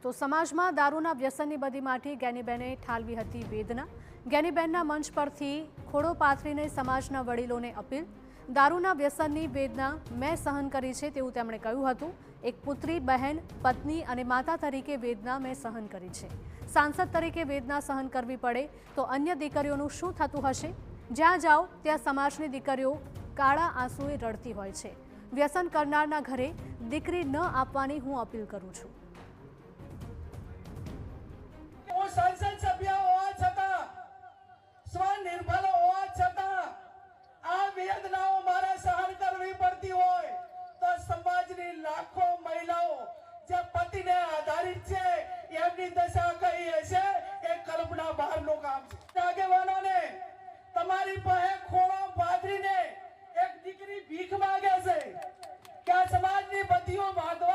તો સમાજમાં દારૂના વ્યસનની બદીમાંથી જ્ઞાનીબેને ઠાલવી હતી વેદના। જ્ઞાનીબેનના મંચ પરથી ખોળો પાથરીને સમાજના વડીલોને અપીલ। દારૂના વ્યસનની વેદના મેં સહન કરી છે તેવું તેમણે કહ્યું હતું। એક પુત્રી, બહેન, પત્ની અને માતા તરીકે વેદના મેં સહન કરી છે। સાંસદ તરીકે વેદના સહન કરવી પડે તો અન્ય દીકરીઓનું શું થતું હશે? જ્યાં જાઓ ત્યાં સમાજની દીકરીઓ કાળા આંસુએ રડતી હોય છે। વ્યસન કરનારના ઘરે દીકરી ન આપવાની હું અપીલ કરું છું। संसद सभ्य होवा छता स्वनिर्भर होवा छता आ वेदनाओं मारे सहन करवी पड़ती होय तो समाजनी लाखों महिलाओं जे पतिने आधारित छे एमनी दशा कई हशे ए कल्पना बहारનું કામ છે। આગેવાનોને તમારી પાસે ખોળો પાથરીને એક દીકરી ભીખ માંગે છે કે આ સમાજની બતીઓ બાંધવા